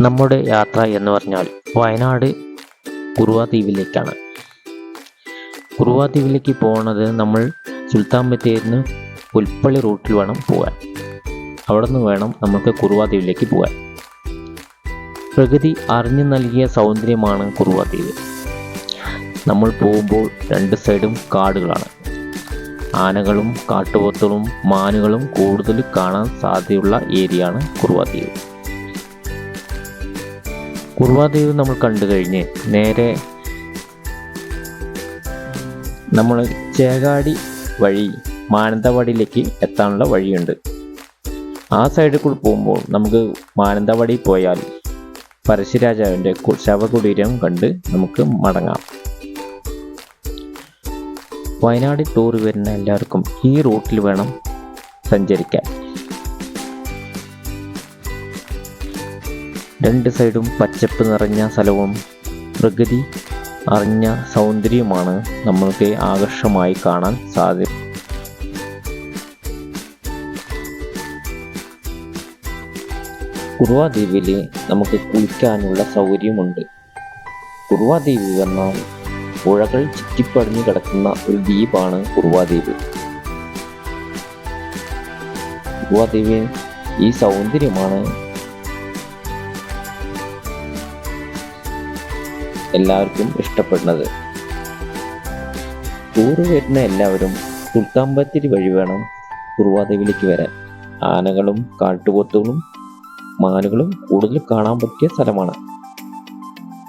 നമ്മുടെ യാത്ര എന്ന് പറഞ്ഞാൽ വയനാട് കുറുവ ദ്വീപിലേക്കാണ്. കുറുവ ദ്വീപിലേക്ക് പോകുന്നത് നമ്മൾ സുൽത്താൻ ബത്തേരിന്ന് പുൽപ്പള്ളി റൂട്ടിൽ വേണം പോകാൻ. അവിടെ നിന്ന് വേണം നമുക്ക് കുറുവ ദ്വീപിലേക്ക് പോകാൻ. പ്രകൃതി അറിഞ്ഞു നൽകിയ സൗന്ദര്യമാണ് കുറുവ ദ്വീപ്. നമ്മൾ പോകുമ്പോൾ രണ്ട് സൈഡും കാടുകളാണ്. ആനകളും കാട്ടുപോത്തുകളും മാനുകളും കൂടുതൽ കാണാൻ സാധ്യതയുള്ള ഏരിയയാണ് കുറുവ ദ്വീപ്. കുറുവ ദ്വീപ് നമ്മൾ കണ്ടു കഴിഞ്ഞ് നേരെ നമ്മൾ ചേകാടി വഴി മാനന്തവാടിയിലേക്ക് എത്താനുള്ള വഴിയുണ്ട്. ആ സൈഡിൽ കൂടി പോകുമ്പോൾ നമുക്ക് മാനന്തവാടി പോയാൽ പരശുരാജാവിൻ്റെ ശവകുടീരം കണ്ട് നമുക്ക് മടങ്ങാം. വയനാട് ടൂർ വരുന്ന എല്ലാവർക്കും ഈ റൂട്ടിൽ വേണം സഞ്ചരിക്കാൻ. രണ്ട് സൈഡും പച്ചപ്പ് നിറഞ്ഞ സ്ഥലവും പ്രകൃതി അറിഞ്ഞ സൗന്ദര്യവുമാണ് നമ്മൾക്ക് ആകർഷകമായി കാണാൻ സാധ്യത. കുറുവ ദ്വീപിൽ നമുക്ക് കുളിക്കാനുള്ള സൗകര്യമുണ്ട്. കുറുവ ദ്വീപ് എന്നാൽ പുഴകൾ ചുറ്റിപ്പടിഞ്ഞു കിടക്കുന്ന ഒരു ദ്വീപാണ് കുറുവ ദ്വീപ്. കുറുവ ദ്വീപിൽ ഈ സൗന്ദര്യമാണ് എല്ലാവർക്കും ഇഷ്ടപ്പെടുന്നത്. ടൂർ വരുന്ന എല്ലാവരും സുൽത്താൻ ബത്തേരി വഴി വേണം കുറുവ ദ്വീപിലേക്ക് വരാൻ. ആനകളും കാട്ടുപോത്തുകളും മാനുകളും കൂടുതൽ കാണാൻ പറ്റിയ സ്ഥലമാണ്.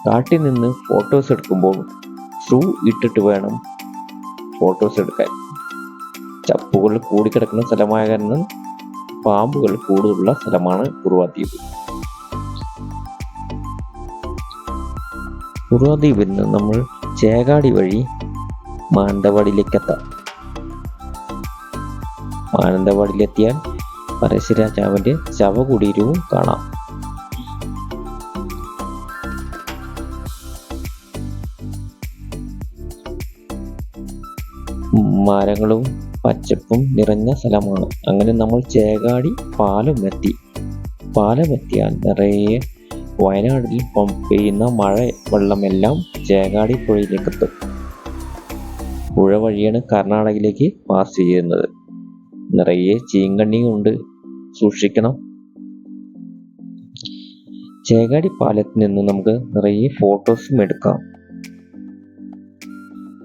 കാട്ടിൽ നിന്ന് ഫോട്ടോസ് എടുക്കുമ്പോൾ ഷൂ ഇട്ടിട്ട് വേണം ഫോട്ടോസ് എടുക്കാൻ. ചപ്പുകൾ കൂടിക്കിടക്കുന്ന സ്ഥലമായ കാരണം പാമ്പുകൾ കൂടുതലുള്ള സ്ഥലമാണ് കുറുവ ദ്വീപ്. കുറുവ ദ്വീപിൽ നിന്ന് നമ്മൾ ചേകാടി വഴി മാനന്തവാടിയിലേക്ക് എത്താം. മാനന്തവാടിയിലെത്തിയാൽ പരശുരാജാവിൻ്റെ ശവകുടീരവും കാണാം. മരങ്ങളും പച്ചപ്പും നിറഞ്ഞ സ്ഥലമാണ്. അങ്ങനെ നമ്മൾ ചേകാടി പാലമെത്തിയാൽ നിറയെ വയനാട്ടിൽ പെയ്യുന്ന മഴ വെള്ളമെല്ലാം ചേകാടി പുഴയിലേക്ക് എത്തും. പുഴ വഴിയാണ് കർണാടകയിലേക്ക് പാസ് ചെയ്യുന്നത്. നിറയെ ചീങ്കണ്ണിയും ഉണ്ട്, സൂക്ഷിക്കണം. ചേകാടി പാലത്തിൽ നിന്ന് നമുക്ക് നിറയെ ഫോട്ടോസും എടുക്കാം.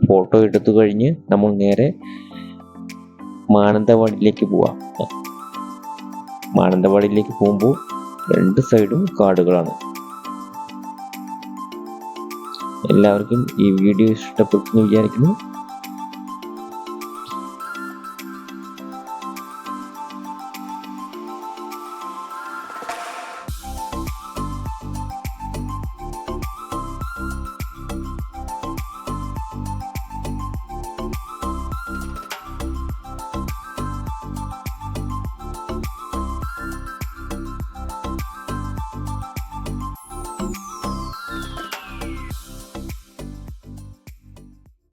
ഫോട്ടോ എടുത്തു കഴിഞ്ഞ് നമ്മൾ നേരെ മാനന്തവാടിയിലേക്ക് പോവാം. മാനന്തവാടിയിലേക്ക് പോകുമ്പോൾ രണ്ട് സൈഡും കാടുകളാണ്. എല്ലാവർക്കും ഈ വീഡിയോ ഇഷ്ടപ്പെട്ടു എന്ന് വിചാരിക്കുന്നു.